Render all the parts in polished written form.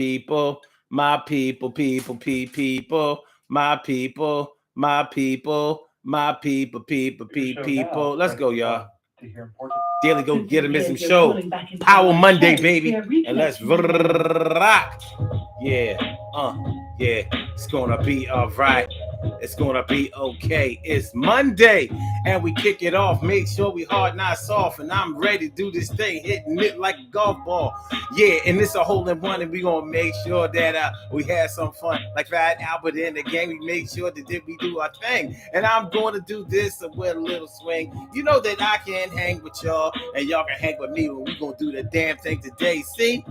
people, my people, people, my people, my people, my people. Let's go, y'all. Daily Go Get 'Emism Show. Power Monday, baby. And let's rock. Yeah, yeah. It's gonna be all right. It's gonna be okay. It's Monday, and we kick it off. Make sure we hard, not soft. And I'm ready to do this thing, hitting it like a golf ball. Yeah, and it's a hole in one, and we gonna make sure that we had some fun. Like Fat Albert in the game, we make sure that we do our thing. And I'm going to do this with a little swing. You know that I can hang with y'all, and y'all can hang with me when we gonna do the damn thing today. See,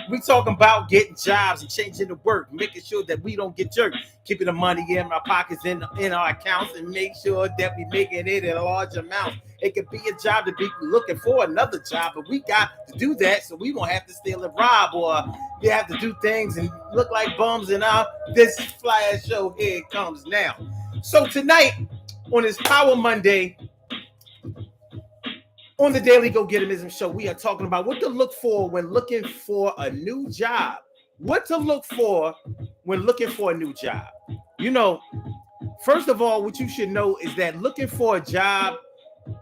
we talking about getting jobs and changing the work, making sure that we don't get jerked, keeping the money in our pockets, in our accounts, and make sure that we making it in a large amount. It could be a job to be looking for another job, but we got to do that so we won't have to steal and rob, or we have to do things and look like bums. And this fly ass show here it comes now. So tonight on this Power Monday on the Daily Go Get 'Emism Show, we are talking about what to look for when looking for a new job. What to look for when looking for a new job. You know, first of all, what you should know is that looking for a job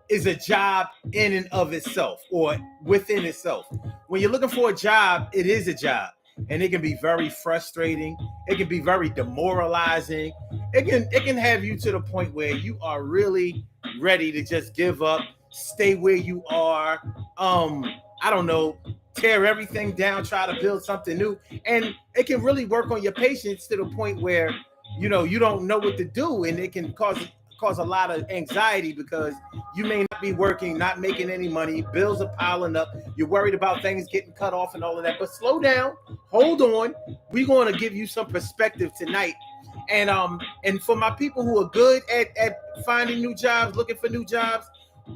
is a job in and of itself, or within itself. When you're looking for a job, it is a job, and it can be very frustrating. It can be very demoralizing. It can have you to the point where you are really ready to just give up, stay where you are. I don't know, tear everything down, try to build something new, and it can really work on your patience to the point where you don't know what to do, and it can cause a lot of anxiety because you may not be working, not making any money, bills are piling up, you're worried about things getting cut off and all of that. But slow down, hold on. We're going to give you some perspective tonight. And for my people who are good at finding new jobs, looking for new jobs,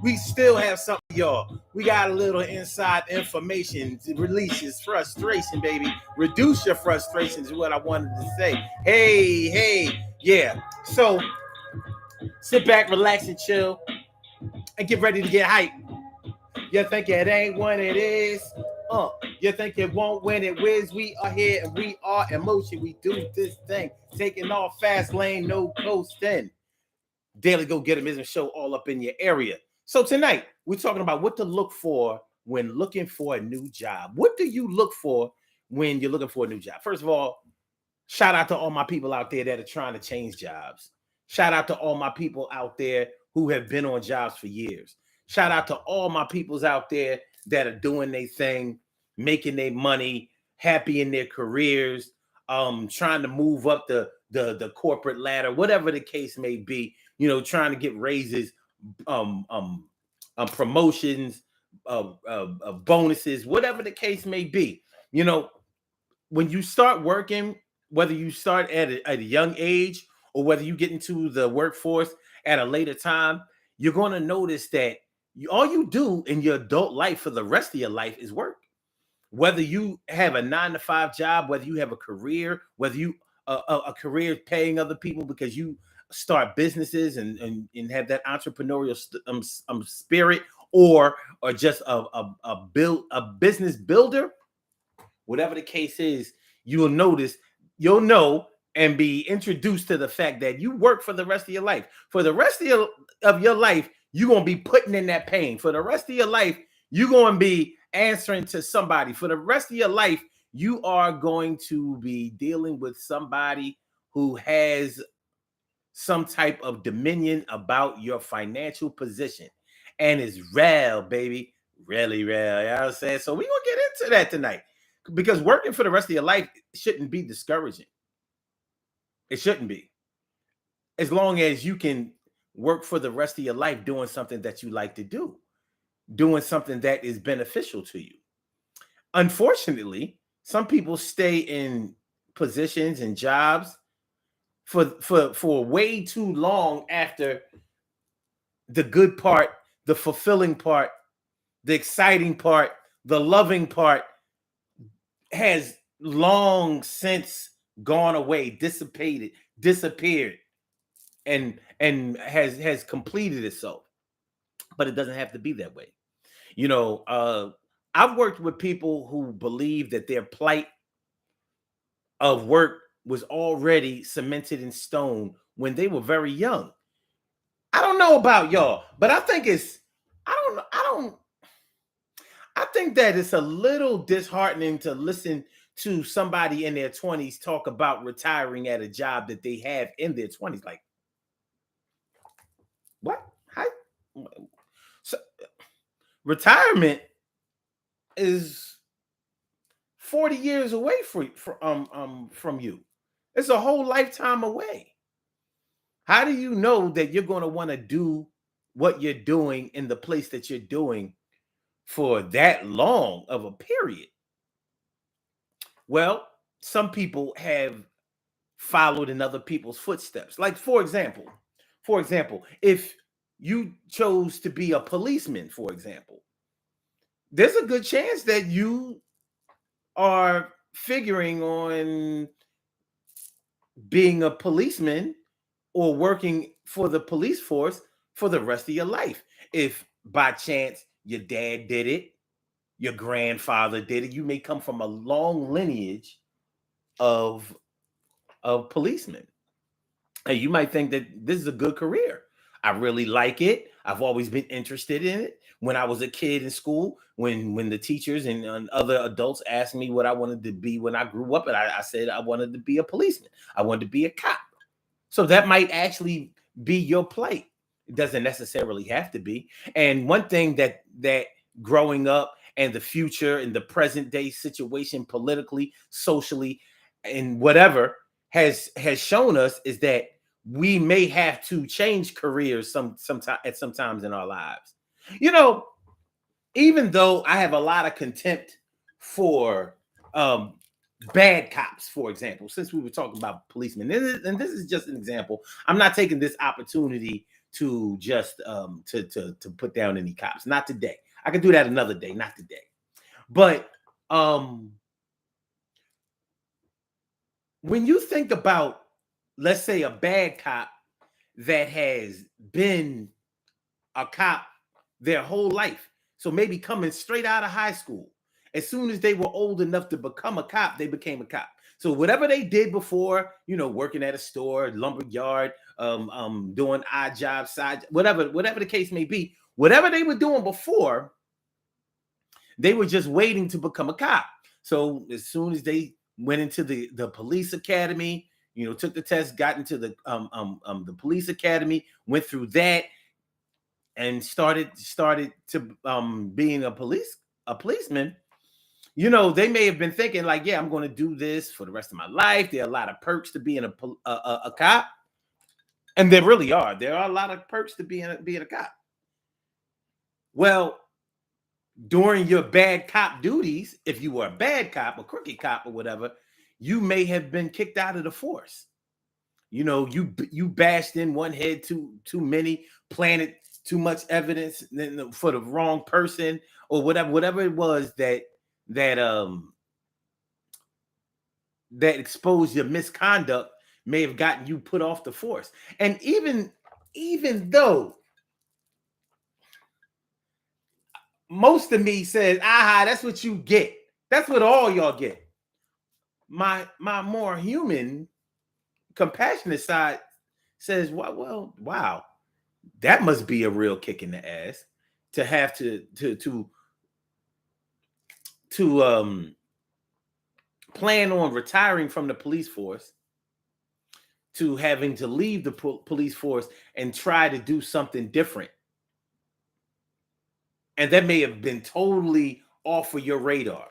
we still have something, y'all. We got a little inside information to release your frustration, baby. Reduce your frustrations is what I wanted to say. Hey, yeah. So sit back, relax, and chill, and get ready to get hyped. You think it ain't what it is? You think it won't when it whiz? We are here and we are in motion. We do this thing, taking off fast lane, no coasting. Daily Go Get 'Emism Show all up in your area. So tonight we're talking about what to look for when looking for a new job. What do you look for when you're looking for a new job? First of all, shout out to all my people out there that are trying to change jobs. Shout out to all my people out there who have been on jobs for years. Shout out to all my peoples out there that are doing their thing, making their money, happy in their careers, trying to move up the corporate ladder, whatever the case may be. Trying to get raises, promotions, bonuses, whatever the case may be. When you start working, whether you start at a young age or whether you get into the workforce at a later time, you're going to notice that all you do in your adult life for the rest of your life is work. Whether you have a 9-to-5 job, whether you have a career, whether you a career paying other people because you start businesses and have that entrepreneurial spirit, or just a business builder, whatever the case is, you'll know and be introduced to the fact that you work for the rest of your life. For the rest of your life, you're going to be putting in that pain. For the rest of your life, you're going to be answering to somebody. For the rest of your life, you are going to be dealing with somebody who has some type of dominion about your financial position. And it's real, baby. Really real. You know what I'm saying? So we're going to get into that tonight. Because working for the rest of your life shouldn't be discouraging. It shouldn't be. As long as you can work for the rest of your life doing something that you like to do, doing something that is beneficial to you. Unfortunately, some people stay in positions and jobs for way too long after the good part, the fulfilling part, the exciting part, the loving part has long since gone away, disappeared, and has completed itself. But it doesn't have to be that way. I've worked with people who believe that their plight of work was already cemented in stone when they were very young. I don't know about y'all, but I think it's I think that it's a little disheartening to listen to somebody in their 20s talk about retiring at a job that they have in their 20s. Like, what? How? So, retirement is 40 years away from you. It's a whole lifetime away. How do you know that you're going to want to do what you're doing in the place that you're doing for that long of a period? Well, some people have followed in other people's footsteps. Like, for example, if you chose to be a policeman, for example, there's a good chance that you are figuring on being a policeman or working for the police force for the rest of your life. If by chance your dad did it, your grandfather did it, you may come from a long lineage of policemen. And you might think that this is a good career. I really like it. I've always been interested in it. When I was a kid in school, when the teachers and other adults asked me what I wanted to be when I grew up, and I said I wanted to be a policeman. I wanted to be a cop. So that might actually be your plight. It doesn't necessarily have to be. And one thing that growing up and the future and the present day situation politically, socially, and whatever has shown us is that we may have to change careers sometimes in our lives. You know, even though I have a lot of contempt for um, bad cops, for example, since we were talking about policemen, and this is just an example. I'm not taking this opportunity to just to put down any cops. Not today. I can do that another day, not today. But when you think about, let's say, a bad cop that has been a cop their whole life, so maybe coming straight out of high school, as soon as they were old enough to become a cop, they became a cop. So whatever they did before, working at a store, lumber yard, doing odd jobs, side, whatever the case may be, whatever they were doing before, they were just waiting to become a cop. So as soon as they went into the police academy, took the test, got into the police academy, went through that, and started to being a policeman. They may have been thinking like, yeah, I'm going to do this for the rest of my life. There are a lot of perks to being a cop, and there really are. There are a lot of perks to being a cop. Well, during your bad cop duties, if you were a bad cop, a crooked cop, or whatever, you may have been kicked out of the force. You bashed in one head too many, planted too much evidence for the wrong person, or whatever it was that exposed your misconduct may have gotten you put off the force. And even though most of me says, aha, that's what you get. That's what all y'all get. My more human, compassionate side says, well, wow, that must be a real kick in the ass to have to plan on retiring from the police force, to having to leave the police force and try to do something different. And that may have been totally off of your radar.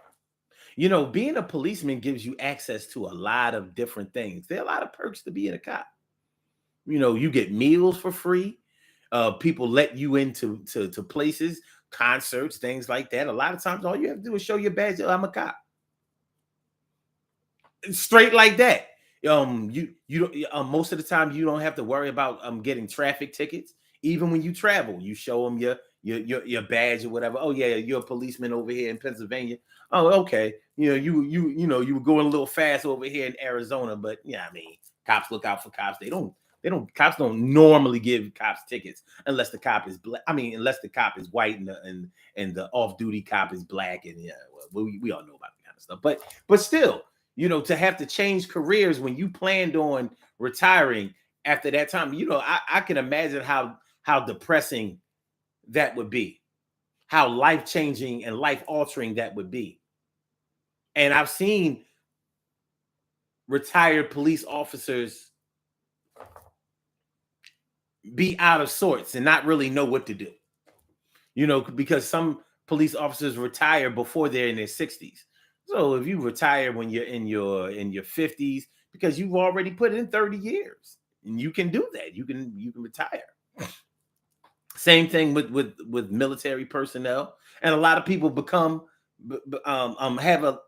Being a policeman gives you access to a lot of different things. There are a lot of perks to being a cop. You get meals for free. People let you into to places, concerts, things like that. A lot of times, all you have to do is show your badge. I'm a cop. Straight like that. Most of the time you don't have to worry about getting traffic tickets. Even when you travel, you show them your badge or whatever. Oh yeah, you're a policeman over here in Pennsylvania. Oh, okay. You were going a little fast over here in Arizona, but yeah, I mean, cops look out for cops. Cops don't normally give cops tickets unless the cop is black. I mean, unless the cop is white and the off-duty cop is black. And yeah, well, we all know about that kind of stuff. But still, to have to change careers when you planned on retiring after that time. I can imagine how depressing that would be, how life changing and life altering that would be. And I've seen retired police officers be out of sorts and not really know what to do. Because some police officers retire before they're in their 60s. So if you retire when you're in your 50s, because you've already put in 30 years, and you can do that. You can retire. Same thing with military personnel, and a lot of people become have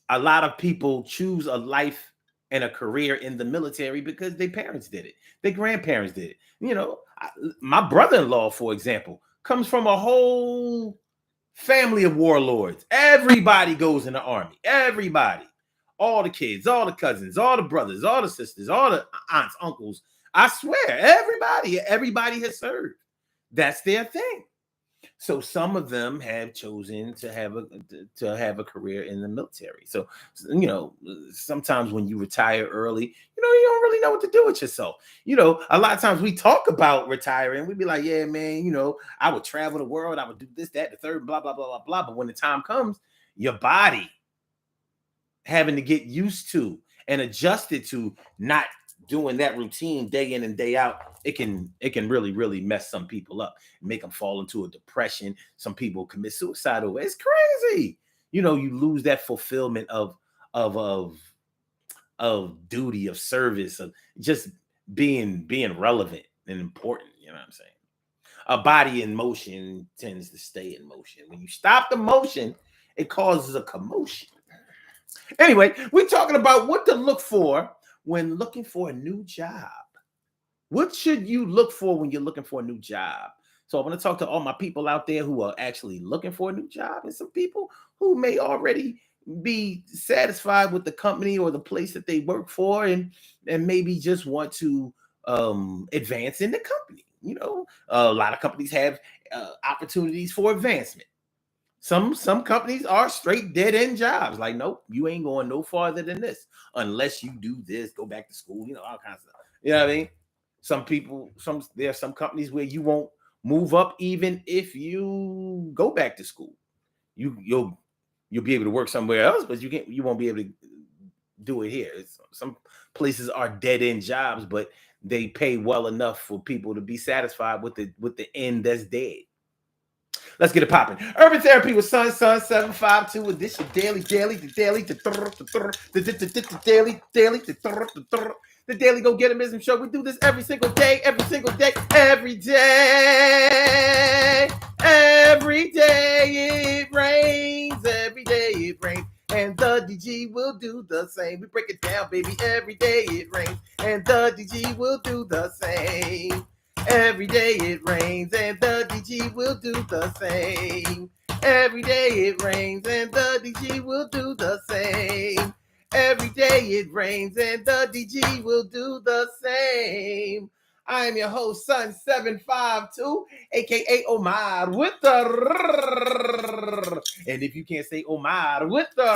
a lot of people choose a life and a career in the military because their parents did it, their grandparents did it. My brother-in-law, for example, comes from a whole family of warlords. Everybody goes in the army. Everybody, all the kids, all the cousins, all the brothers, all the sisters, all the aunts, uncles. I swear, everybody has served. That's their thing. So some of them have chosen to have a career in the military. So sometimes when you retire early, you don't really know what to do with yourself. A lot of times we talk about retiring. We'd be like, yeah, man, I would travel the world, I would do this, that, the third, blah, blah, blah, blah, blah. But when the time comes, your body having to get used to and adjusted to not doing that routine day in and day out, it can really, really mess some people up, make them fall into a depression. Some people commit suicide over it. It's crazy. You lose that fulfillment of of of duty, of service, of just being relevant and important. You know what I'm saying? A body in motion tends to stay in motion. When you stop the motion, it causes a commotion. Anyway, we're talking about what to look for when looking for a new job. What should you look for when you're looking for a new job? So I want to talk to all my people out there who are actually looking for a new job, and some people who may already be satisfied with the company or the place that they work for, and maybe just want to advance in the company. A lot of companies have opportunities for advancement. Some companies are straight dead end jobs. Like, nope, you ain't going no farther than this unless you do this, go back to school, all kinds of stuff. You know what I mean? There are some companies where you won't move up even if you go back to school. You'll be able to work somewhere else, but you won't be able to do it here. Some places are dead end jobs, but they pay well enough for people to be satisfied with the end that's dead. Let's get it popping. Urban Therapy with Sun 752 with this your the daily go get it show. We do this every single day, every day, every day. Every day it rains, every day it rains. And the DG will do the same. We break it down, baby. Every day it rains, and the DG will do the same. Every day it rains, and the DG will do the same. Every day it rains, and the DG will do the same. Every day it rains, and the DG will do the same. I am your host, Sun 752, aka Omar with the and if you can't say Omar with the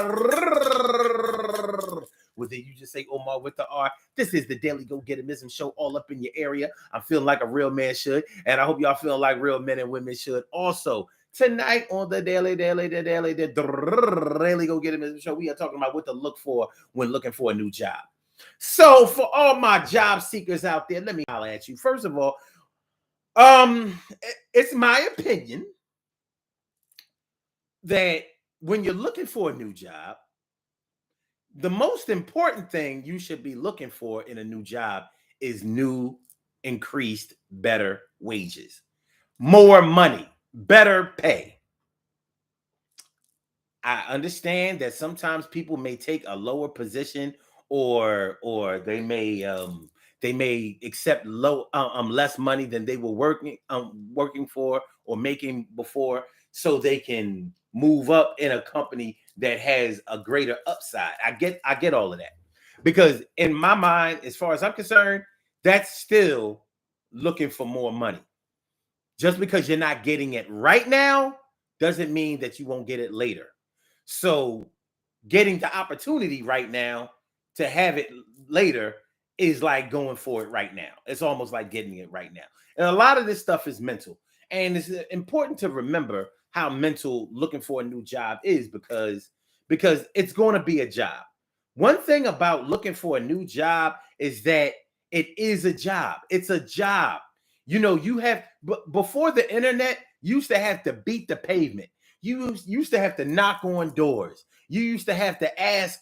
well, then you just say Omar with the R. This is the Daily Go Get It show, all up in your area. I'm feeling like a real man should, and I hope y'all feeling like real men and women should also. Tonight on the Daily Go Get It show, we are talking about what to look for when looking for a new job. So for all my job seekers out there, let me holler at you. First of all, it's my opinion that when you're looking for a new job, the most important thing you should be looking for in a new job is new, increased, better wages, more money, better pay. I understand that sometimes people may take a lower position, or they may accept less money than they were working for or making before, so they can move up in a company that has a greater upside. I get all of that, because in my mind, as far as I'm concerned, that's still looking for more money. Just because you're not getting it right now doesn't mean that you won't get it later. So getting the opportunity right now to have it later is like going for it right now. It's almost like getting it right now. And a lot of this stuff is mental. And it's important to remember how mental looking for a new job is because it's going to be a job. One thing about looking for a new job is that it is a job. It's a job. You know, you have before the internet, you used to have to beat the pavement. You used to have to knock on doors. You used to have to ask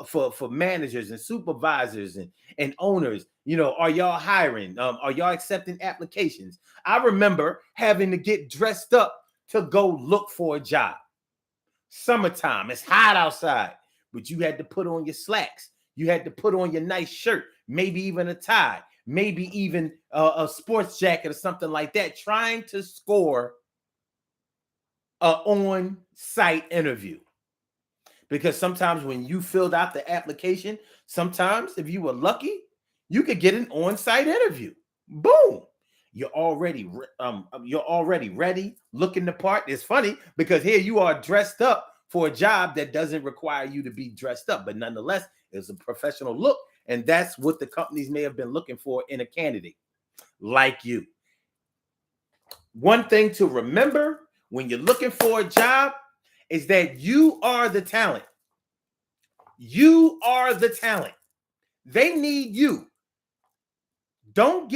for managers and supervisors and owners, you know, are y'all hiring? Are y'all accepting applications? I remember having to get dressed up to go look for a job. Summertime, it's hot outside, but you had to put on your slacks. You had to put on your nice shirt, maybe even a tie, maybe even a sports jacket or something like that, trying to score an on-site interview. Because sometimes when you filled out the application, sometimes if you were lucky, you could get an on-site interview. Boom. You're already ready, looking the part. It's funny because here you are dressed up for a job that doesn't require you to be dressed up, but nonetheless, it's a professional look, and that's what the companies may have been looking for in a candidate like you. One thing to remember when you're looking for a job is that you are the talent. You are the talent. They need you. Don't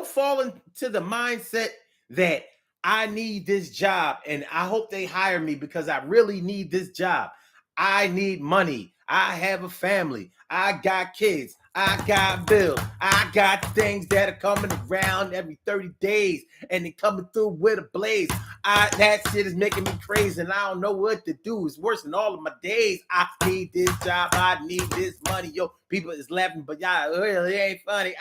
fall into the mindset that I need this job and I hope they hire me because I really need this job. I need money. I have a family. I got kids. I got bills. I got things that are coming around every 30 days and they're coming through with a blaze. That shit is making me crazy and I don't know what to do. It's worse than all of my days. I need this job. I need this money. Yo, people is laughing, but y'all really ain't funny.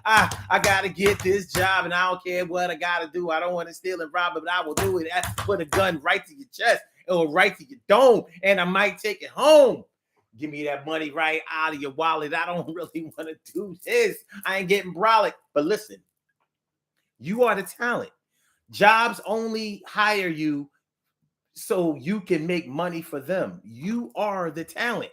I gotta get this job and I don't care what I gotta do. I don't want to steal and rob it, but I will do it. I put a gun right to your chest or right to your dome and I might take it home. Give me that money right out of your wallet. I don't really want to do this. I ain't getting brolic. But listen, you are the talent. Jobs only hire you so you can make money for them. You are the talent.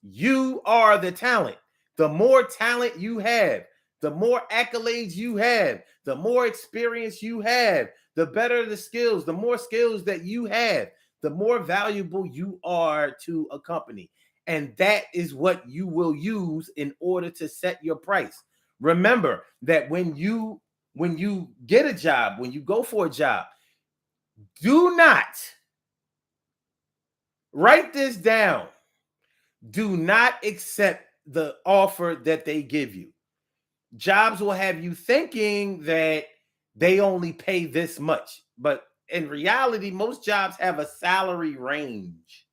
You are the talent. The more talent you have, the more accolades you have, the more experience you have, the better the skills, the more skills that you have, the more valuable you are to a company. And that is what you will use in order to set your price. Remember that when you get a job, when you go for a job, do not write this down. Do not accept the offer that they give you. Jobs will have you thinking that they only pay this much, but in reality, most jobs have a salary range.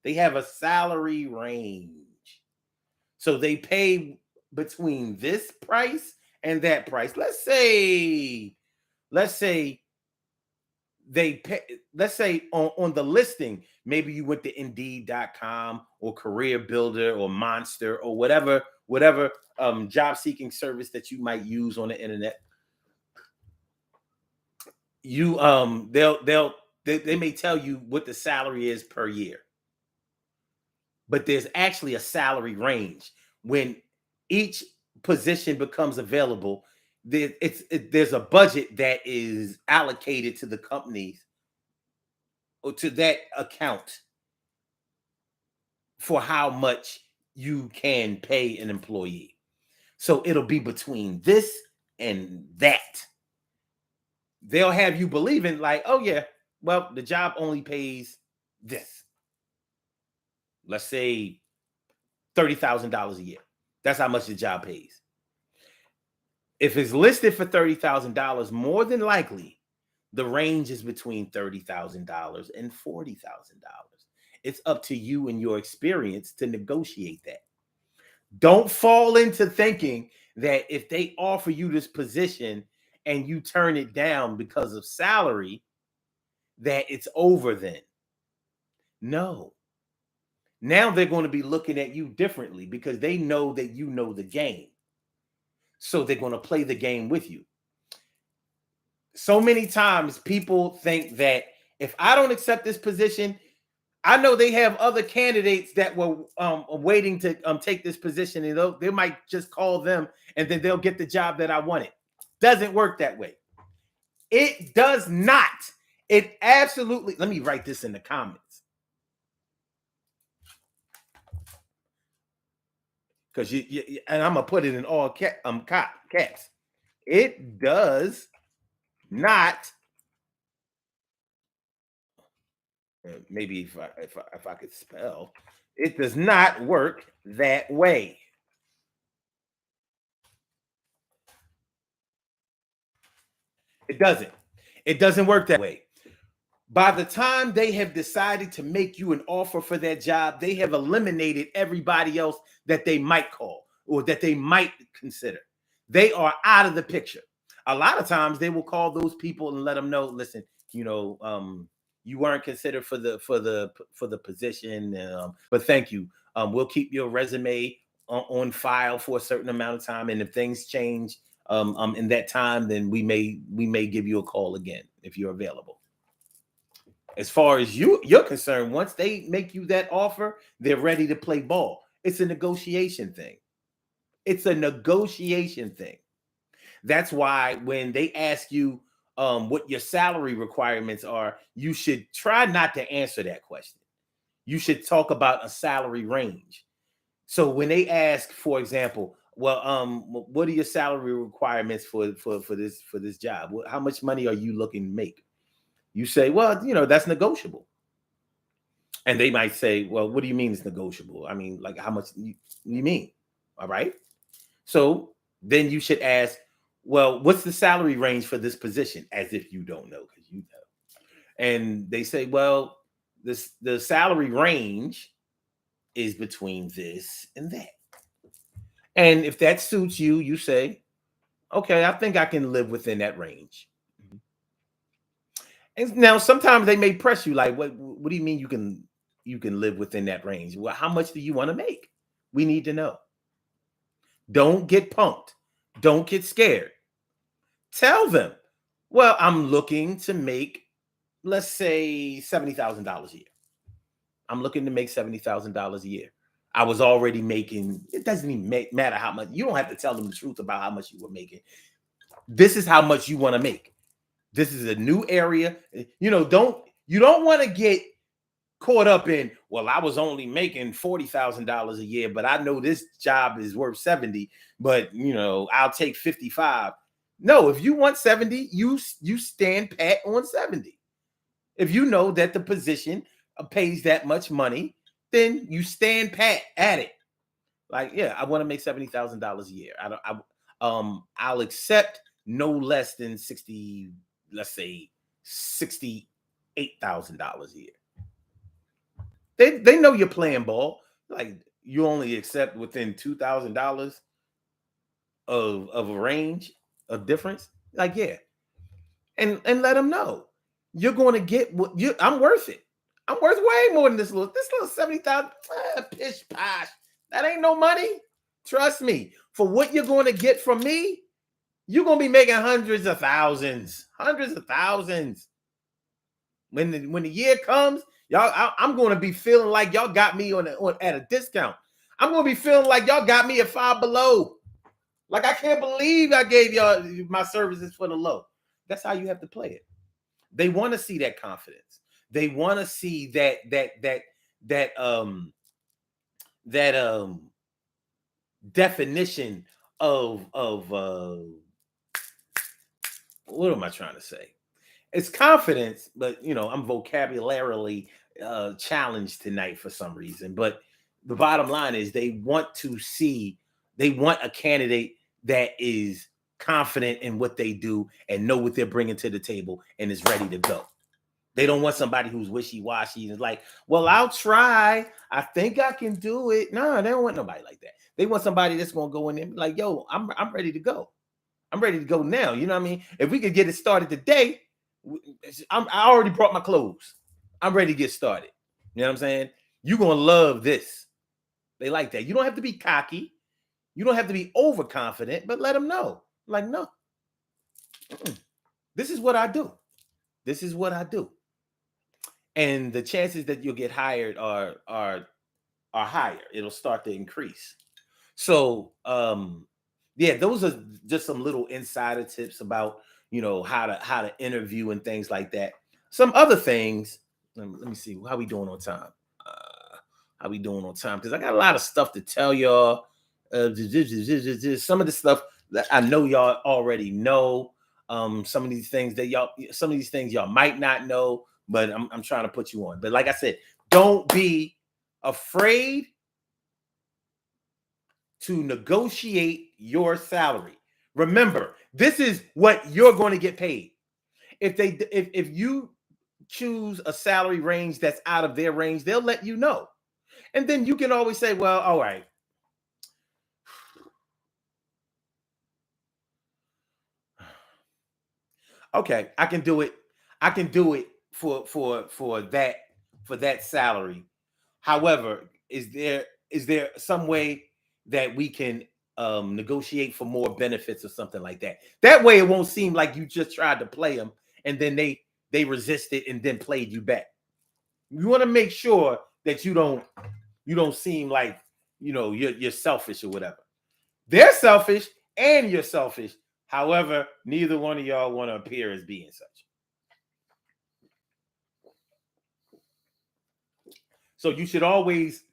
They have a salary range. So they pay between this price and that price. Let's say they pay, let's say on the listing, maybe you went to indeed.com or career builder or monster or whatever job seeking service that you might use on the internet. You they may tell you what the salary is per year, but there's actually a salary range. When each position becomes available, there's a budget that is allocated to the companies or to that account for how much you can pay an employee. So it'll be between this and that. They'll have you believing like, oh yeah, well, the job only pays this. Let's say $30,000 a year. That's how much the job pays. If it's listed for $30,000, more than likely, the range is between $30,000 and $40,000. It's up to you and your experience to negotiate that. Don't fall into thinking that if they offer you this position and you turn it down because of salary, that it's over then. No. Now they're going to be looking at you differently because they know that you know the game. So they're going to play the game with you. So many times people think that if I don't accept this position, I know they have other candidates that were waiting to take this position, and they might just call them, and then they'll get the job that I wanted. Doesn't work that way. It does not. It absolutely. Let me write this in the comments, because and I'm gonna put it in all caps. It does not. Maybe if I could spell, it does not work that way. It doesn't. It doesn't work that way. By the time they have decided to make you an offer for that job, they have eliminated everybody else that they might call or that they might consider. They are out of the picture. A lot of times they will call those people and let them know, listen, you weren't considered for the position, but thank you. We'll keep your resume on file for a certain amount of time, and if things change in that time, then we may give you a call again if you're available. As far as you're concerned, once they make you that offer, they're ready to play ball. It's a negotiation thing. It's a negotiation thing. That's why when they ask you what your salary requirements are, you should try not to answer that question. You should talk about a salary range. So when they ask, for example, well, what are your salary requirements for this job? How much money are you looking to make? You say, well, that's negotiable. And they might say, well, what do you mean it's negotiable? I mean, like, how much you mean? All right. So then you should ask, well, what's the salary range for this position? As if you don't know, because you know. And they say, well, the salary range is between this and that. And if that suits you, you say, okay, I think I can live within that range. And now sometimes they may press you like, what do you mean you can live within that range? Well, how much do you want to make? We need to know. Don't get punked. Don't get scared. Tell them, well, I'm looking to make, let's say, $70,000 a year. I'm looking to make $70,000 a year. I was already making, it doesn't even matter how much. You don't have to tell them the truth about how much you were making. This is how much you want to make. This is a new area. You don't want to get caught up in, well, I was only making $40,000 a year, but I know this job is worth 70, but I'll take 55. No, if you want 70, you stand pat on 70. If you know that the position pays that much money, then you stand pat at it. Like, yeah, I want to make $70,000 a year. I'll accept no less than 60, let's say $68,000 a year. They know you're playing ball. Like, you only accept within $2,000 of a range of difference. Like, yeah, and let them know you're going to get what I'm worth it. I'm worth way more than this little 70,000. Pish posh. That ain't no money. Trust me. For what you're going to get from me, you're going to be making hundreds of thousands. When the year comes, y'all, I'm going to be feeling like y'all got me at a discount. I'm going to be feeling like y'all got me at Five Below. Like, I can't believe I gave y'all my services for the low. That's how you have to play it. They want to see that confidence. They want to see that definition of what am I trying to say? It's confidence, but I'm vocabularily challenged tonight for some reason. But the bottom line is they want a candidate that is confident in what they do and know what they're bringing to the table and is ready to go. They don't want somebody who's wishy-washy and is like, well, I'll try. I think I can do it. No, they don't want nobody like that. They want somebody that's going to go in there and be like, yo, I'm ready to go. I'm ready to go now. You know what I mean? If we could get it started today, I already brought my clothes. I'm ready to get started. You know what I'm saying? You're going to love this. They like that. You don't have to be cocky. You don't have to be overconfident, but let them know. Like, no. This is what I do. This is what I do. and the chances that you'll get hired are higher. It'll start to increase. So yeah, those are just some little insider tips about how to interview and things like that. Some other things. Let me see how we doing on time. How we doing on time? Because I got a lot of stuff to tell y'all. Some of the stuff that I know y'all already know. Some of these things y'all might not know, but I'm trying to put you on. But like I said, don't be afraid to negotiate your salary. Remember, this is what you're going to get paid. If you choose a salary range that's out of their range, they'll let you know. And then you can always say, well, all right. Okay, I can do it. I can do it for that salary. However, is there some way that we can negotiate for more benefits or something like that? That way, it won't seem like you just tried to play them and then they resisted and then played you back. You want to make sure that you don't seem like you're selfish or whatever. They're selfish and you're selfish. However, neither one of y'all want to appear as being such. So you should always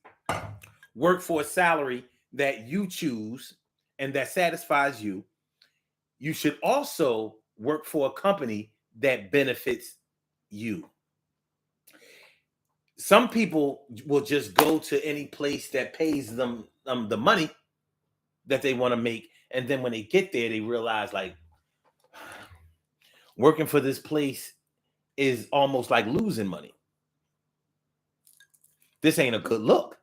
work for a salary that you choose and that satisfies you. You should also work for a company that benefits you. Some people will just go to any place that pays them the money that they want to make. And then when they get there, they realize like working for this place is almost like losing money. This ain't a good look.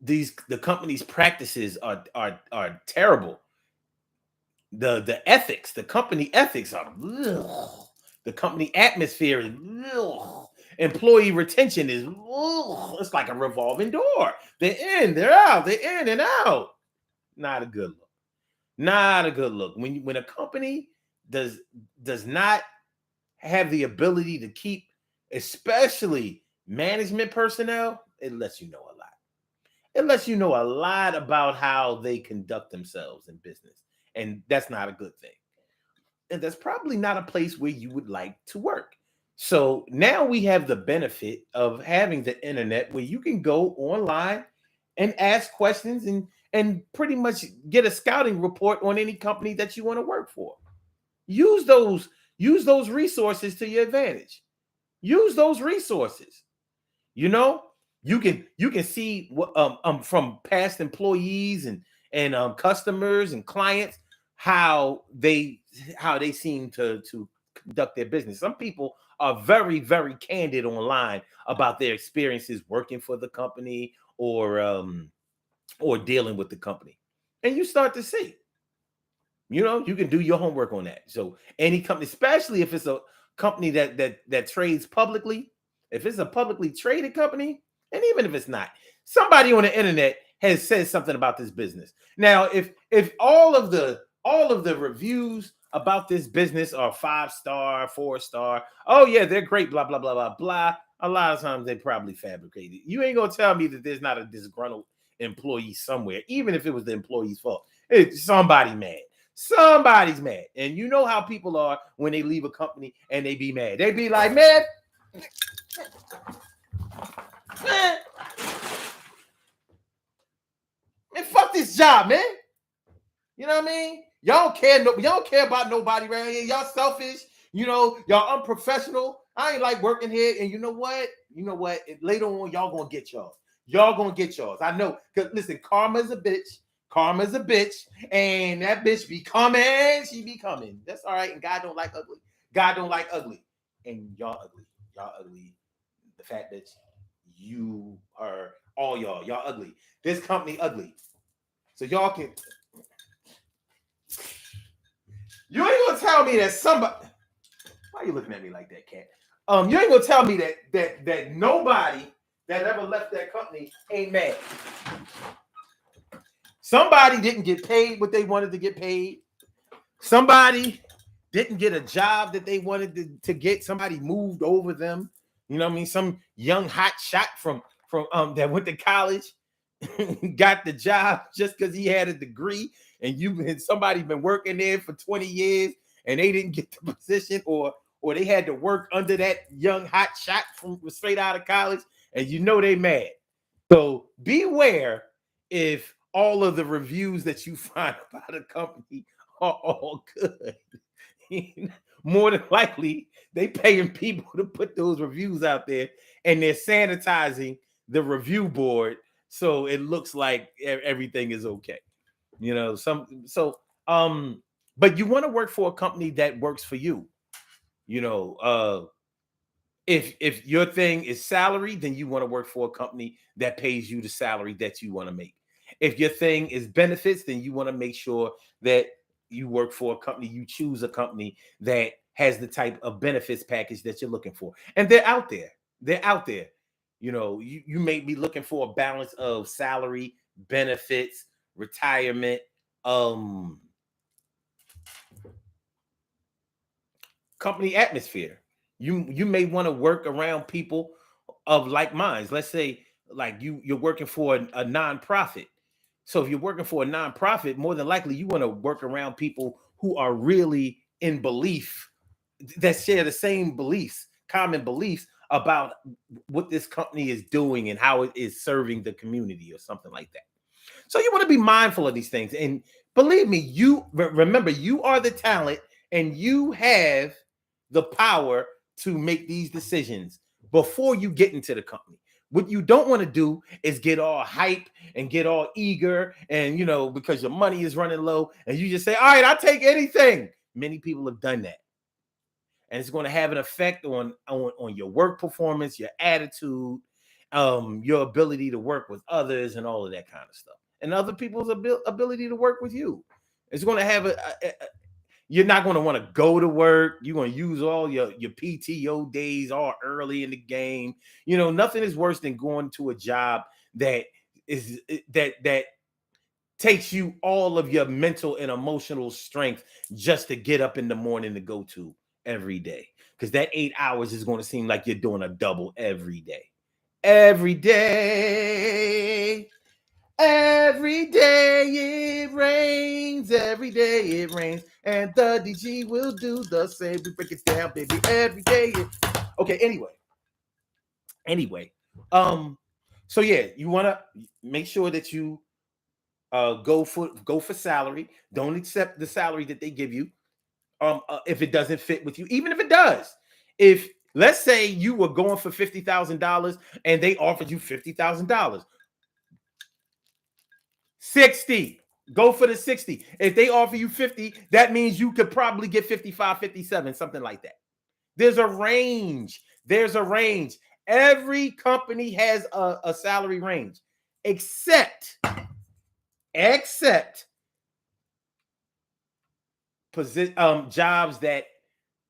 The company's practices are terrible. The ethics, the company ethics are ugh. The company atmosphere is ugh. Employee retention is ugh. It's like a revolving door. They're in, they're out, they're in and out. Not a good look. Not a good look. When a company does not have the ability to keep, especially management personnel, it lets you know a lot. It lets you know a lot about how they conduct themselves in business. And that's not a good thing. And that's probably not a place where you would like to work. So now we have the benefit of having the internet where you can go online and ask questions and pretty much get a scouting report on any company that you want to work for. Use those resources to your advantage. Use those resources. You can see what from past employees and customers and clients how they seem to conduct their business. Some people are very, very candid online about their experiences working for the company or dealing with the company, and you start to see. You can do your homework on that. So any company, especially if it's a company that trades publicly, if it's a publicly traded company, and even if it's not, somebody on the internet has said something about this business. Now, if all of the reviews about this business are 5-star, 4-star, oh yeah, they're great, blah blah blah blah blah. A lot of times they probably fabricated. You ain't gonna tell me that there's not a disgruntled employee somewhere, even if it was the employee's fault. It's somebody mad. Somebody's mad. And you know how people are when they leave a company and they be mad. They be like, man, fuck this job, man. You know what I mean? Y'all don't care about nobody right here. Y'all selfish. Y'all unprofessional. I ain't like working here. And you know what? Later on, y'all gonna get yours. Y'all gonna get yours. I know. Because listen, karma's a bitch. Karma's a bitch, and that bitch be coming. She be coming. That's all right. And God don't like ugly. God don't like ugly. And y'all ugly. Y'all ugly. The fat bitch. You are all y'all. Y'all ugly. This company ugly. So y'all can. You ain't gonna tell me that somebody. Why are you looking at me like that, cat? You ain't gonna tell me that nobody that ever left that company ain't mad. Somebody didn't get paid what they wanted to get paid. Somebody didn't get a job that they wanted to get. Somebody moved over them. You know what I mean? Some young hot shot from that went to college, got the job just because he had a degree, and somebody been working there for 20 years and they didn't get the position, or they had to work under that young hot shot from straight out of college, and they mad. So beware if all of the reviews that you find about a company are all good. More than likely, they paying people to put those reviews out there, and they're sanitizing the review board so it looks like everything is okay. But you want to work for a company that works for you. If your thing is salary, then you want to work for a company that pays you the salary that you want to make. If your thing is benefits, then you want to make sure that you work for a company, you choose a company that has the type of benefits package that you're looking for. And they're out there. They're out there. You may be looking for a balance of salary, benefits, retirement, company atmosphere. You may want to work around people of like minds. Let's say like you're working for a nonprofit. So if you're working for a nonprofit, more than likely you want to work around people who are really in belief, that share the same beliefs, common beliefs about what this company is doing and how it is serving the community or something like that. So you want to be mindful of these things. And believe me, you remember, you are the talent and you have the power to make these decisions before you get into the company. What you don't want to do is get all hype and get all eager and, because your money is running low and you just say, all right, I'll take anything. Many people have done that. And it's going to have an effect on your work performance, your attitude, your ability to work with others and all of that kind of stuff. And other people's ability to work with you. It's going to have you're not going to want to go to work. You're going to use all your PTO days all early in the game. Nothing is worse than going to a job that takes you all of your mental and emotional strength just to get up in the morning to go to every day. Because that 8 hours is going to seem like you're doing a double every day. Every day. Every day it rains, every day it rains, and the DG will do the same. We break it down, baby. Every day. Okay. Anyway. So yeah, you want to make sure that you go for salary. Don't accept the salary that they give you. If it doesn't fit with you, even if it does. If let's say you were going for $50,000 and they offered you $50,000. 60. Go for the 60. If they offer you 50, that means you could probably get 55, 57, something like that. There's a range. Every company has a salary range, except jobs that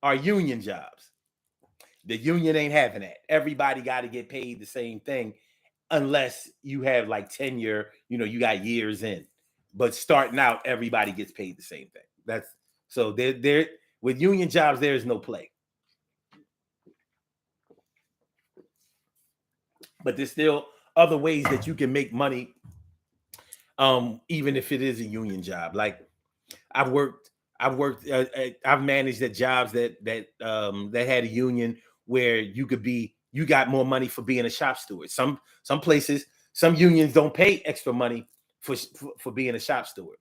are union jobs. The union ain't having that. Everybody got to get paid the same thing. Unless you have like tenure, you got years in. But starting out, everybody gets paid the same thing. That's so there with union jobs, there is no play. But there's still other ways that you can make money, even if it is a union job. Like I've managed at jobs that had a union where you got more money for being a shop steward. Some places, some unions don't pay extra money for being a shop steward.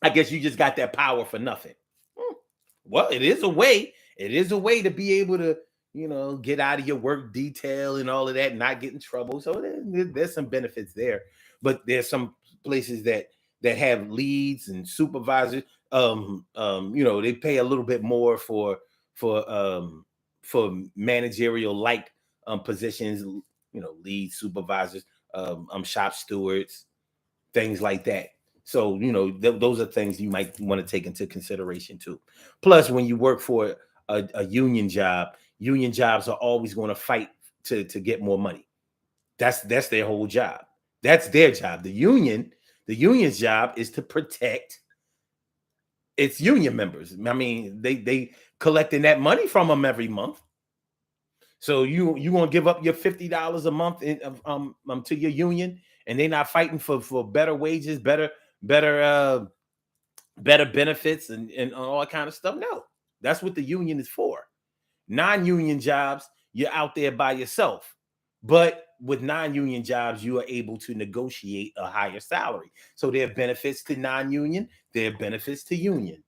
I guess you just got that power for nothing. Well, it is a way. It is a way to be able to, get out of your work detail and all of that and not get in trouble. So there's some benefits there. But there's some places that have leads and supervisors. They pay a little bit more for managerial like positions, lead supervisors, shop stewards, things like that. So, those are things you might want to take into consideration too. Plus, when you work for a union job, union jobs are always going to fight to get more money. That's their whole job. That's their job. The union's job is to protect its union members. I mean, they collecting that money from them every month. So you gonna give up your $50 a month to your union, and they're not fighting for better wages, better better benefits, and all that kind of stuff? No, that's what the union is for. Non-union jobs, you're out there by yourself. But with non-union jobs, you are able to negotiate a higher salary. So there are benefits to non-union, there are benefits to union.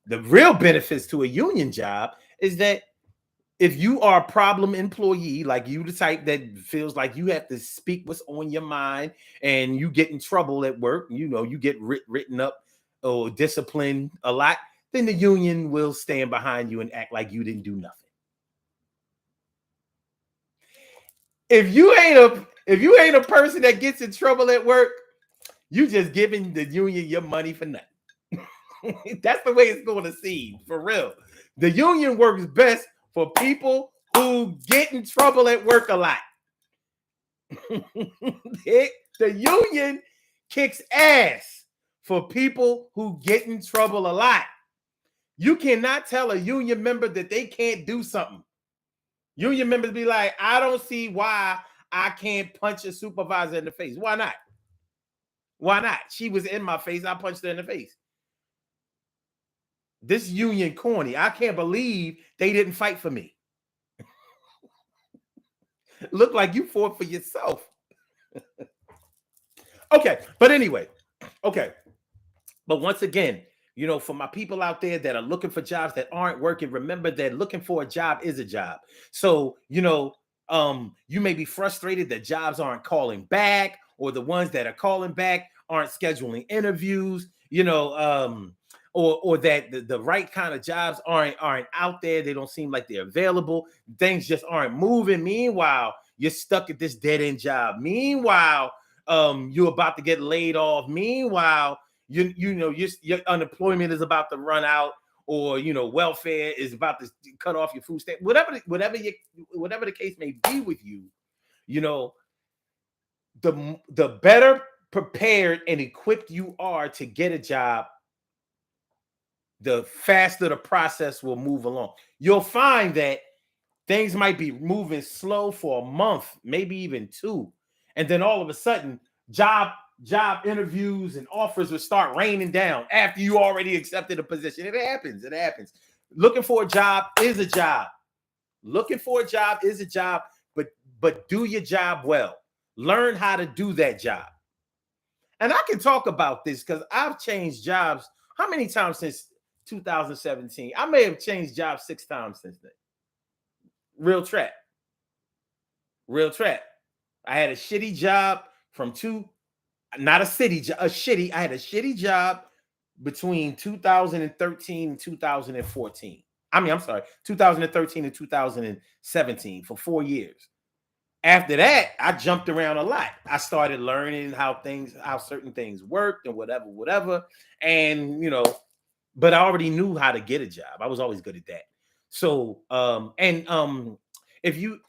The real benefits to a union job is that if you are a problem employee, like you the type that feels like you have to speak what's on your mind, and you get in trouble at work, you get written up or disciplined a lot, then the union will stand behind you and act like you didn't do nothing. If you ain't a person that gets in trouble at work, you just giving the union your money for nothing. That's the way it's going to seem, for real. The union works best for people who get in trouble at work a lot. The union kicks ass for people who get in trouble a lot. You cannot tell a union member that they can't do something. Union members be like, I don't see why I can't punch a supervisor in the face. Why not? Why not? She was in my face. I punched her in the face. This union corny. I can't believe they didn't fight for me. Look like you fought for yourself. Okay, but anyway, okay. But once again, for my people out there that are looking for jobs that aren't working, remember that looking for a job is a job. So, you may be frustrated that jobs aren't calling back, or the ones that are calling back aren't scheduling interviews, or that the right kind of jobs aren't out there. They don't seem like they're available. Things just aren't moving. Meanwhile, you're stuck at this dead-end job. Meanwhile, you're about to get laid off. Meanwhile, your unemployment is about to run out, or welfare is about to cut off your food stamp. Whatever the case may be with you, the better prepared and equipped you are to get a job, the faster the process will move along. You'll find that things might be moving slow for a month, maybe even 2, and then all of a sudden, job interviews and offers will start raining down after you already accepted a position. It happens. Looking for a job is a job. But do your job well. Learn how to do that job. And I can talk about this because I've changed jobs. How many times since 2017? I may have changed jobs 6 times since then. Real trap. I had a shitty job not a city job, I had a shitty job between 2013 and 2014. I'm sorry, 2013 and 2017 for 4 years. After that, I jumped around a lot. I started learning how certain things worked and whatever. And, but I already knew how to get a job. I was always good at that. So, if you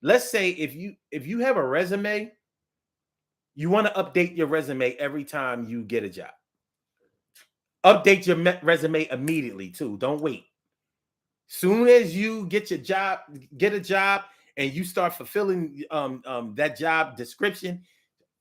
let's say if you have a resume, you want to update your resume every time you get a job. Update your resume immediately too. Don't wait. Soon as you get a job, and you start fulfilling that job description,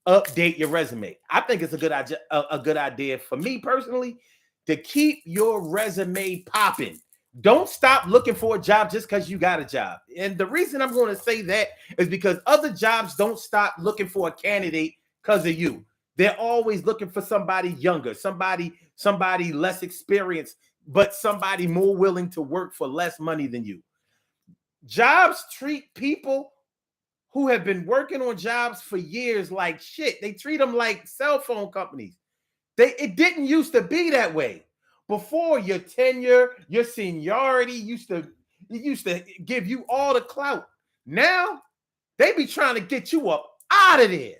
update your resume. I think it's a good idea for me personally to keep your resume popping. Don't stop looking for a job just because you got a job. And the reason I'm going to say that is because other jobs don't stop looking for a candidate because of you. They're always looking for somebody younger, somebody less experienced, but somebody more willing to work for less money than you. Jobs treat people who have been working on jobs for years like shit. They treat them like cell phone companies. It didn't used to be that way. Before, your tenure, your seniority used to give you all the clout. Now, they be trying to get you up out of there.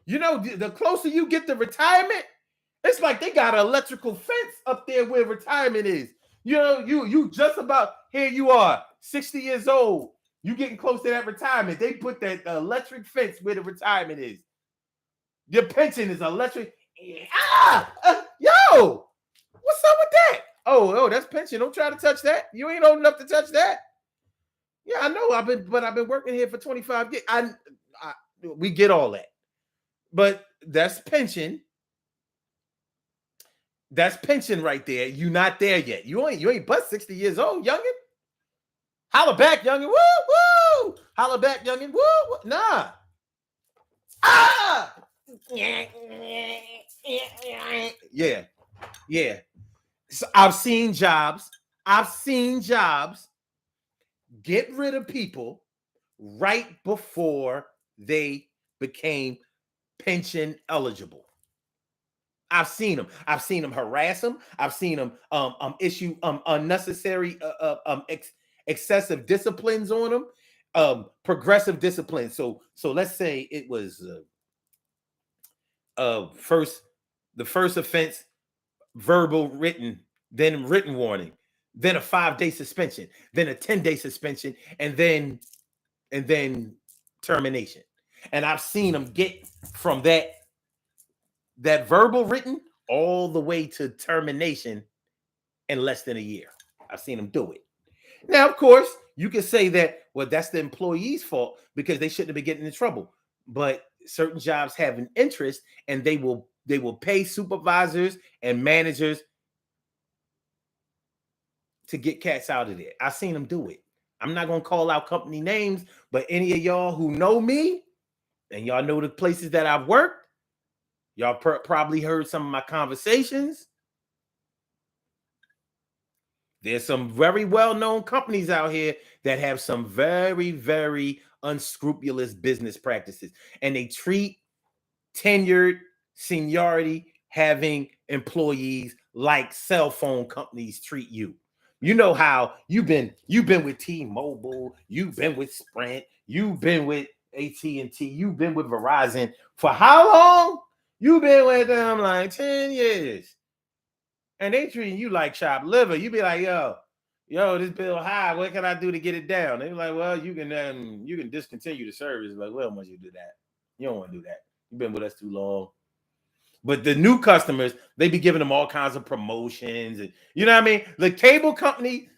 The closer you get to retirement, it's like they got an electrical fence up there where retirement is. You just about, here you are, 60 years old. You getting close to that retirement. They put that electric fence where the retirement is. Your pension is electric. Yo, what's up with that? Oh, that's pension. Don't try to touch that. You ain't old enough to touch that. Yeah, I know. I've been working here for 25 years. We get all that. But that's pension. That's pension right there. You're not there yet. You ain't but 60 years old, youngin. Holla back, youngin. Woo, woo. Holla back, youngin. Woo, woo. Nah. Ah! Yeah. Yeah. So I've seen jobs get rid of people right before they became pension eligible. I've seen them. I've seen them harass them. I've seen them issue unnecessary excessive disciplines on them, progressive discipline. So let's say it was the first offense, verbal, written, then written warning, then a 5-day suspension, then a 10-day suspension, and then termination. And I've seen them get from that verbal written all the way to termination in less than a year. I've seen them do it. Now, of course, you can say that, well, that's the employee's fault because they shouldn't have been getting in trouble. But certain jobs have an interest, and they will pay supervisors and managers to get cats out of there. I've seen them do it. I'm not going to call out company names, but any of y'all who know me and y'all know the places that I've worked, y'all probably heard some of my conversations. There's some very well-known companies out here that have some very, very unscrupulous business practices, and they treat tenured, seniority having employees like cell phone companies treat you. You know how you've been with T-Mobile, you've been with Sprint, you've been with AT&T, you've been with Verizon for how long? You've been with them like 10 years. And they treating you like chopped liver. You be like, yo, this bill high. What can I do to get it down? They be like, well, you can discontinue the service. Like, well, once you do that, you don't want to do that. You've been with us too long. But the new customers, they be giving them all kinds of promotions, and you know what I mean. The cable companies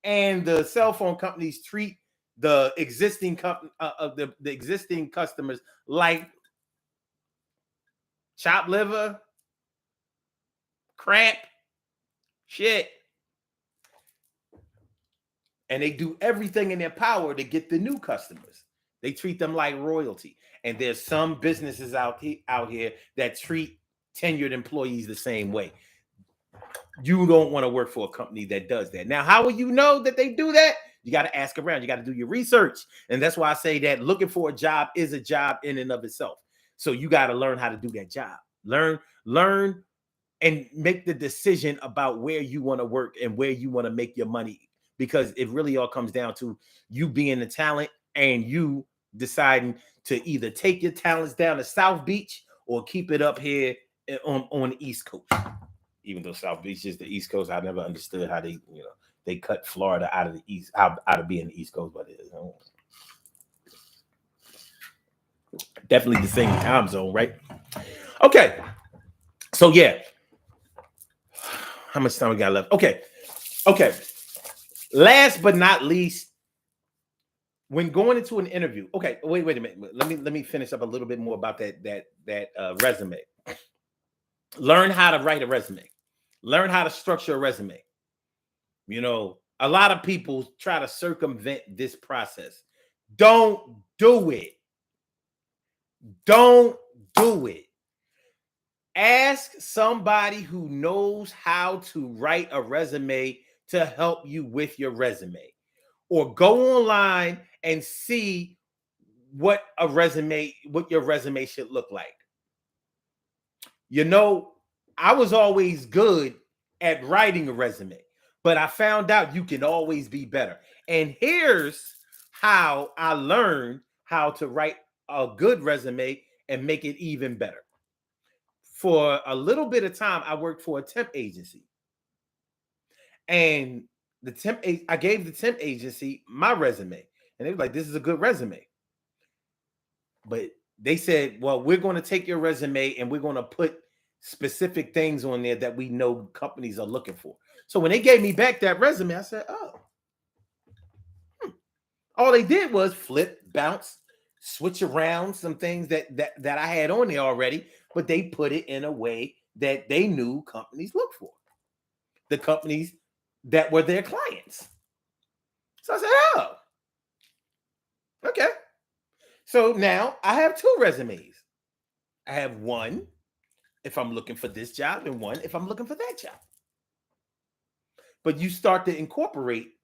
and the cell phone companies treat the existing the existing customers like chopped liver, crap, shit. And they do everything in their power to get the new customers. They treat them like royalty. And there's some businesses out here that treat tenured employees the same way. You don't want to work for a company that does that. Now, how will you know that they do that? You got to ask around. You got to do your research. And that's why I say that looking for a job is a job in and of itself. So you got to learn how to do that job. Learn and make the decision about where you want to work and where you want to make your money, because it really all comes down to you being the talent and you deciding to either take your talents down to South Beach or keep it up here on the East Coast. Even though South Beach is the East Coast, I never understood how they cut Florida out of the East, out of being the East Coast, but it is definitely the same time zone, right? Okay, so yeah. How much time we got left? Okay. Last but not least, when going into an interview. Okay, wait a minute. Let me finish up a little bit more about that resume. Learn how to write a resume. Learn how to structure a resume. You know, a lot of people try to circumvent this process. Don't do it. Don't do it. Ask somebody who knows how to write a resume to help you with your resume, or go online and see what your resume should look like. You know, I was always good at writing a resume, but I found out you can always be better. And here's how I learned how to write a good resume and make it even better. For a little bit of time, I worked for a temp agency. And I gave the temp agency my resume. And they were like, this is a good resume. But they said, well, we're going to take your resume and we're going to put specific things on there that we know companies are looking for. So when they gave me back that resume, I said, oh, all they did was flip, bounce, switch around some things that I had on there already, but they put it in a way that they knew companies look for, the companies that were their clients. So I said, oh, okay. So now I have two resumes. I have one if I'm looking for this job and one if I'm looking for that job. But you start to incorporate,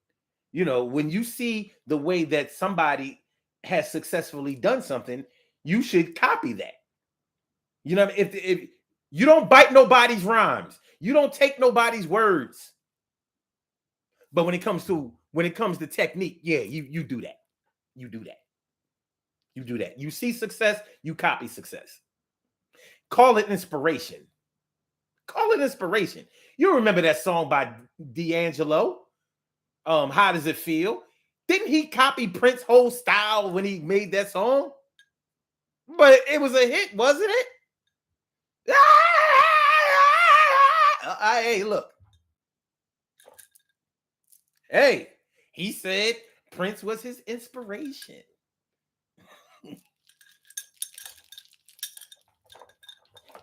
when you see the way that somebody has successfully done something, you should copy that. You know, if you don't bite nobody's rhymes, you don't take nobody's words. But when it comes to technique, yeah, you do that. You do that. You do that. You see success, you copy success. Call it inspiration. Call it inspiration. You remember that song by D'Angelo? How Does It Feel? Didn't he copy Prince's whole style when he made that song? But it was a hit, wasn't it? Hey, look. Hey, he said Prince was his inspiration.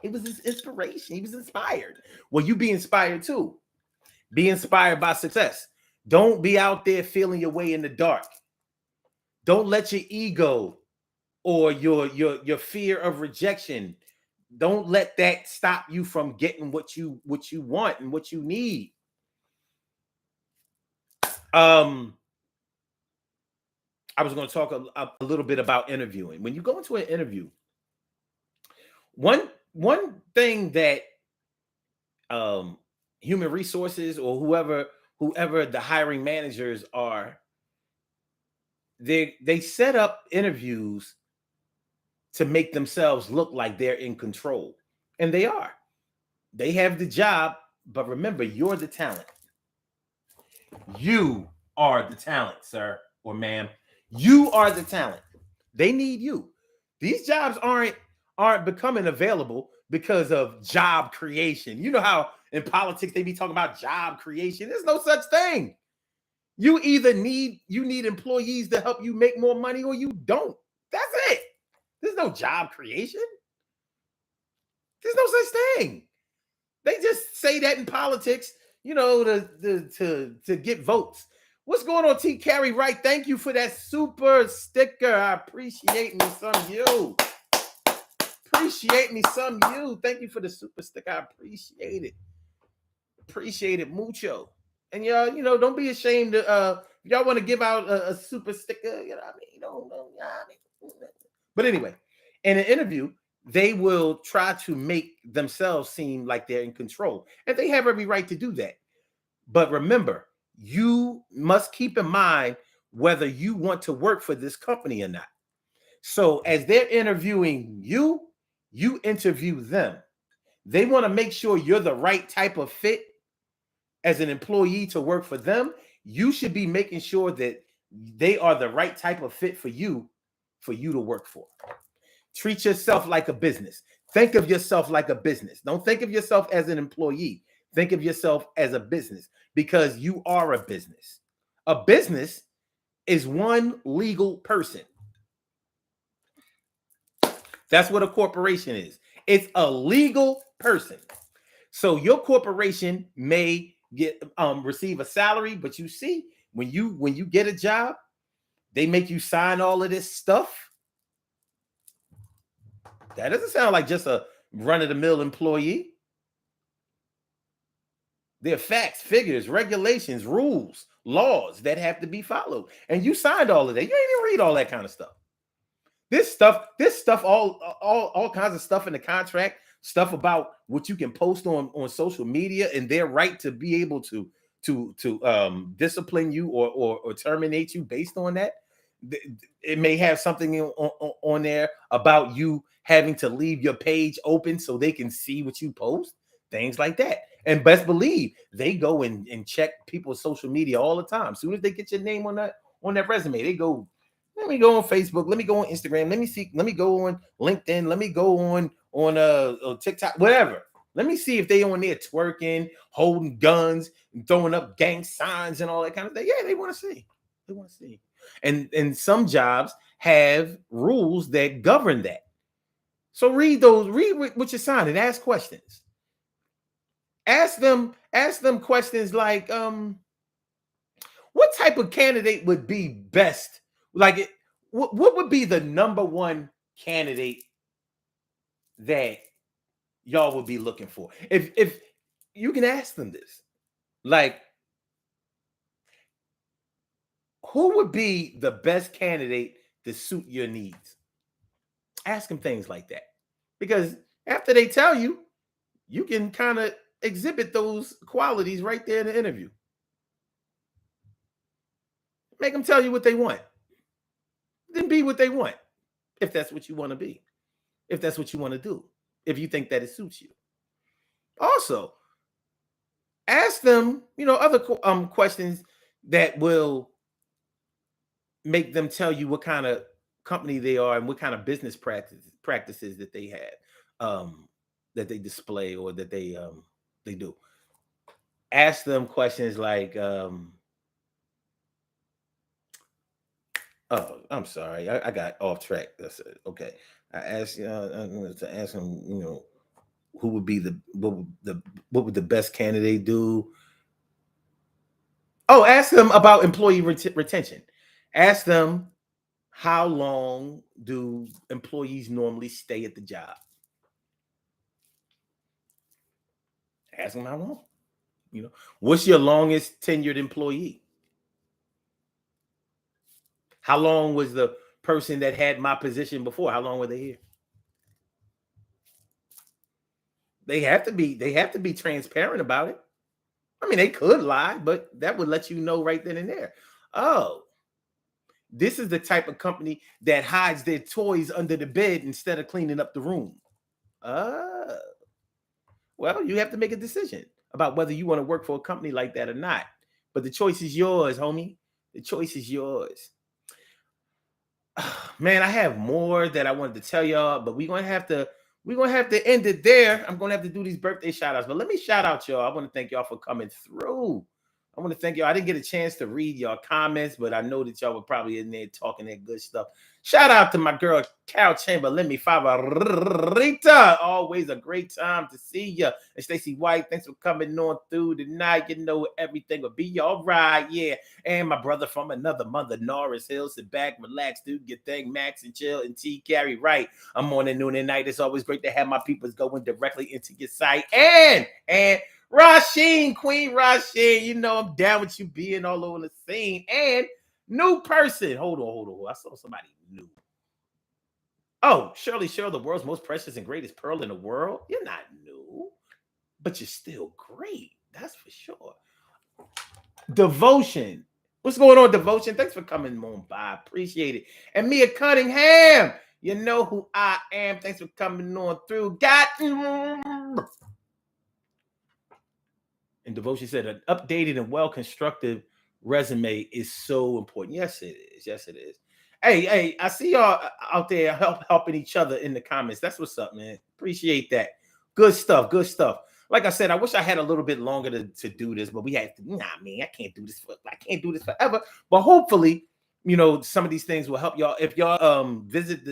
It was his inspiration. He was inspired. Well, you be inspired too. Be inspired by success. Don't be out there feeling your way in the dark. Don't let your ego or your fear of rejection, don't let that stop you from getting what you want and what you need. I was going to talk a little bit about interviewing. When you go into an interview, one thing that human resources or whoever the hiring managers are, they set up interviews to make themselves look like they're in control, and they are. They have the job, but remember, you're the talent. You are the talent, sir or ma'am. You are the talent. They need you. These jobs aren't becoming available because of job creation. You know how in politics they be talking about job creation. There's no such thing. You either need employees to help you make more money or you don't. That's it. There's no job creation. There's no such thing. They just say that in politics, to get votes. What's going on, T. Carey Wright? Thank you for that super sticker. I appreciate me some you. Appreciate me some you. Thank you for the super sticker. I appreciate it. Appreciate it mucho. And y'all, don't be ashamed to y'all want to give out a super sticker, But anyway, in an interview, they will try to make themselves seem like they're in control. And they have every right to do that. But remember, you must keep in mind whether you want to work for this company or not. So as they're interviewing you, you interview them. They want to make sure you're the right type of fit as an employee to work for them. You should be making sure that they are the right type of fit for you to work for. Treat yourself like a business. Think of yourself like a business. Don't think of yourself as an employee. Think of yourself as a business, because you are a business. A business is one legal person. That's what a corporation is. It's a legal person. So your corporation may receive a salary, but you see, when you get a job, they make you sign all of this stuff. That doesn't sound like just a run-of-the-mill employee. There are facts, figures, regulations, rules, laws that have to be followed. And you signed all of that. You didn't even read all that kind of stuff. This stuff, all kinds of stuff in the contract, stuff about what you can post on social media and their right to be able to discipline you or terminate you based on that. It may have something on there about you having to leave your page open so they can see what you post, things like that. And best believe they go and check people's social media all the time. As soon as they get your name on that resume, they go, let me go on Facebook, let me go on Instagram, let me go on LinkedIn, let me go on TikTok, whatever. Let me see if they on there twerking, holding guns, and throwing up gang signs and all that kind of thing. Yeah, they want to see. They want to see. And some jobs have rules that govern that. So read those, read what you're signing, ask questions. Ask them questions like, what type of candidate would be best? Like, what would be the number one candidate that y'all would be looking for? If you can ask them this, like, who would be the best candidate to suit your needs? Ask them things like that, because after they tell you, you can kind of exhibit those qualities right there in the interview. Make them tell you what they want. Then be what they want, if that's what you want to be, if that's what you want to do, if you think that it suits you. Also, ask them, other questions that will make them tell you what kind of company they are and what kind of business practices that they have, that they display or that they do. Ask them questions like, oh, I'm sorry, I got off track. That's it. Okay, I asked to ask them, who would be what would the best candidate do? Oh, ask them about employee retention. Ask them, how long do employees normally stay at the job? Ask them how long. What's your longest tenured employee? How long was the person that had my position before? How long were they here? They have to be transparent about it. I mean, they could lie, but that would let you know right then and there. Oh, this is the type of company that hides their toys under the bed instead of cleaning up the room. Well, you have to make a decision about whether you want to work for a company like that or not. But the choice is yours, homie. The choice is yours. Man, I have more that I wanted to tell y'all, but we're gonna have to end it there. I'm gonna have to do these birthday shout outs, but let me shout out y'all. I want to thank y'all for coming through. I want to thank y'all. I didn't get a chance to read y'all comments, but I know that y'all were probably in there talking that good stuff. Shout out to my girl, Carol Chamber. Let me favorita. Always a great time to see you. And Stacey White, thanks for coming on through tonight. Everything will be all right. Yeah. And my brother from another mother, Norris Hill. Sit back, relax, dude. Get thing, Max and chill. And T Carry right. I'm morning, noon, and night. It's always great to have my peoples going directly into your site. And Rasheen, Queen Rasheen, I'm down with you being all over the scene. And new person. Hold on. I saw somebody new. Oh, Shirley Cheryl, the world's most precious and greatest pearl in the world. You're not new, but you're still great. That's for sure. Devotion. What's going on, Devotion? Thanks for coming on by. Appreciate it. And Mia Cunningham. You know who I am. Thanks for coming on through. And Devotion said an updated and well-constructed resume is so important. Yes, it is. Yes, it is. Hey, I see y'all out there helping each other in the comments. That's what's up, man. Appreciate that. Good stuff. Good stuff. Like I said, I wish I had a little bit longer to do this, but we had to. Nah, man, I can't do this forever. But hopefully, some of these things will help y'all. If y'all visit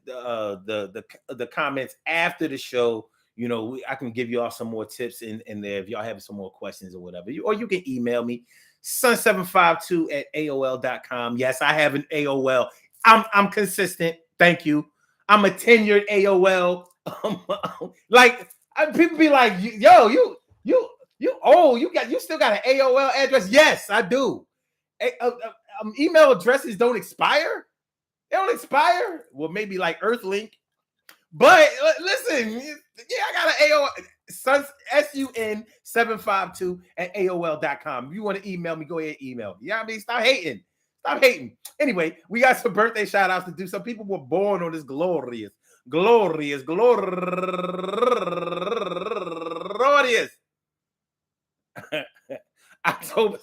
the comments after the show, I can give you all some more tips in there if y'all have some more questions or whatever. Or you can email me, sun752@aol.com. Yes, I have an AOL. I'm consistent. Thank you. I'm a tenured AOL. People be like, yo, you old. You still got an AOL address? Yes, I do. Email addresses don't expire. They don't expire. Well, maybe like Earthlink. But listen, yeah, I got an AOL, sun752@aol.com. If you want to email me, go ahead and email me. You know what I mean? Stop hating. Anyway, we got some birthday shout outs to do. Some people were born on this glorious. October,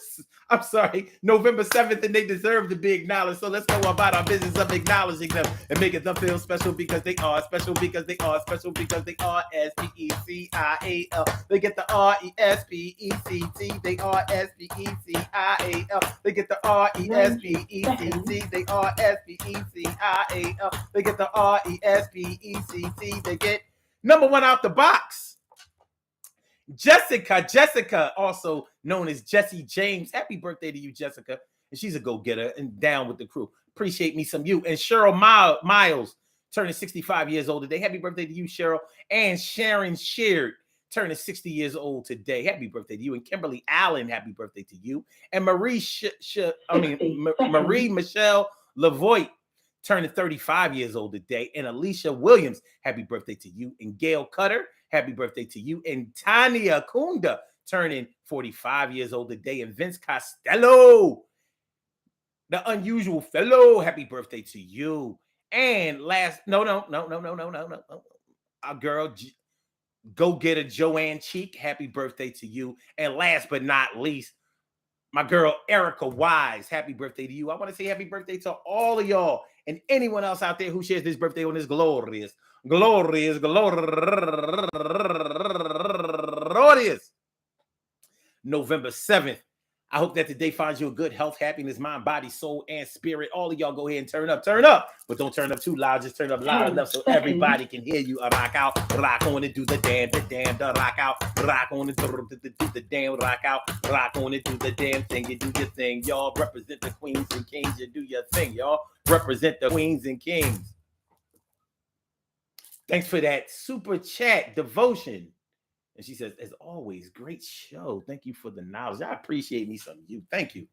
I'm sorry, November 7th, and they deserve to be acknowledged. So let's go about our business of acknowledging them and making them feel special because they are special because they are special because they are SPECIAL. They get the RESPECT. They are SPECIAL. They get the RESPECT. They are SPECIAL. They get the RESPECT. They get number one out the box. Jessica, also known as Jesse James. Happy birthday to you, Jessica. And she's a go-getter and down with the crew. Appreciate me some you. And Cheryl Miles turning 65 years old today. Happy birthday to you, Cheryl. And Sharon Sheard turning 60 years old today. Happy birthday to you. And Kimberly Allen, happy birthday to you. And Marie Michelle Lavoie turning 35 years old today. And Alicia Williams, happy birthday to you. And Gail Cutter, happy birthday to you. And Tanya Kunda turning 45 years old today. And Vince Costello, the unusual fellow, happy birthday to you. And last, no. Our girl, go-getter Joanne Cheek, happy birthday to you. And last but not least, my girl Erica Wise, happy birthday to you. I want to say happy birthday to all of y'all and anyone else out there who shares this birthday on this glorious November 7th. I hope that today finds you a good health, happiness, mind, body, soul, and spirit. All of y'all go ahead and turn up, but don't turn up too loud. Just turn up loud enough so everybody can hear you. Rock out, rock on and do the damn, the rock out, rock on and do the damn, rock out, rock on and do the damn thing. You do your thing, y'all. Represent the queens and kings. You do your thing, y'all. Represent the queens and kings. Thanks for that super chat devotion. And she says, as always, great show. Thank you for the knowledge. I appreciate me some of you. Thank you.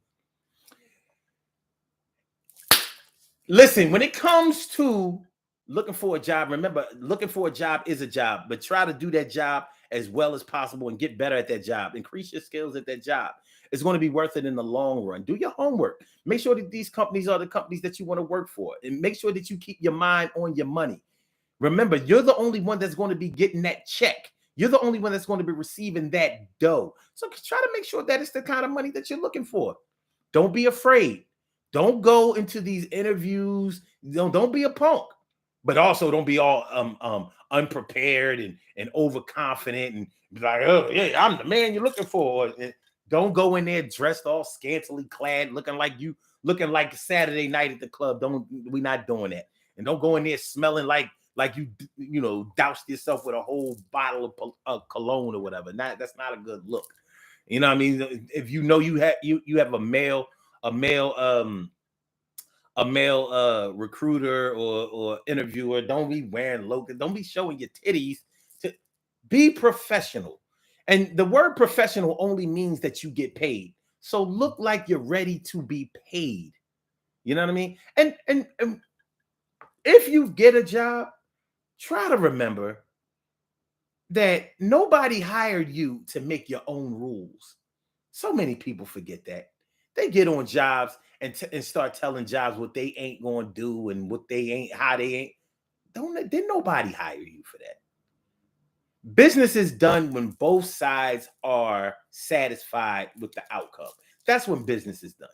Listen, when it comes to looking for a job, remember, looking for a job is a job, but try to do that job as well as possible and get better at that job. Increase your skills at that job. It's going to be worth it in the long run. Do your homework. Make sure that these companies are the companies that you want to work for. And make sure that you keep your mind on your money. Remember, you're the only one that's going to be getting that check. You're the only one that's going to be receiving that dough. So try to make sure that it's the kind of money that you're looking for. Don't be afraid. Don't go into these interviews. Don't be a punk, but also don't be all unprepared and overconfident and be like, oh yeah, I'm the man you're looking for. And don't go in there dressed all scantily clad, looking like Saturday night at the club. We're not doing that. And don't go in there smelling like you doused yourself with a whole bottle of cologne or whatever. That's not a good look. You know what I mean? If you know you have a male recruiter or interviewer, don't be wearing logo. Don't be showing your titties. To be professional. And the word professional only means that you get paid. So look like you're ready to be paid. You know what I mean? And if you get a job, try to remember that nobody hired you to make your own rules. So many people forget that. They get on jobs and start telling jobs what they ain't going to do and what they ain't, how they ain't. Didn't nobody hire you for that. Business is done when both sides are satisfied with the outcome. That's when business is done.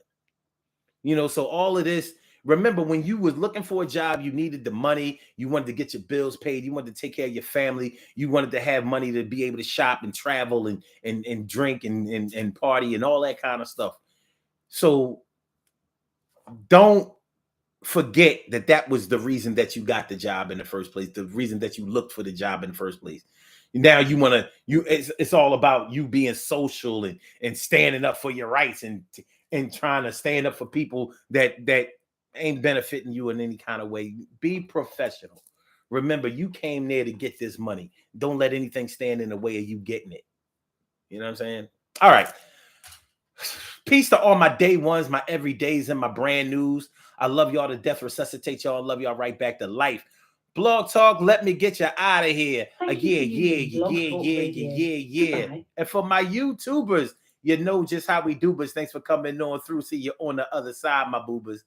So all of this, remember when you was looking for a job, you needed the money, you wanted to get your bills paid, you wanted to take care of your family, you wanted to have money to be able to shop and travel and drink and party and all that kind of stuff. So don't forget that was the reason that you got the job in the first place, the reason that you looked for the job in the first place. Now it's all about you being social and standing up for your rights and trying to stand up for people that ain't benefiting you in any kind of way. Be professional. Remember, you came there to get this money. Don't let anything stand in the way of you getting it. You know what I'm saying? All right. Peace to all my day ones, my everydays, and my brand news. I love y'all to death. Resuscitate y'all. I love y'all right back to life. Blog Talk, let me get you out of here. Yeah. And for my YouTubers, you know just how we do, but thanks for coming on through. See you on the other side, my boobers.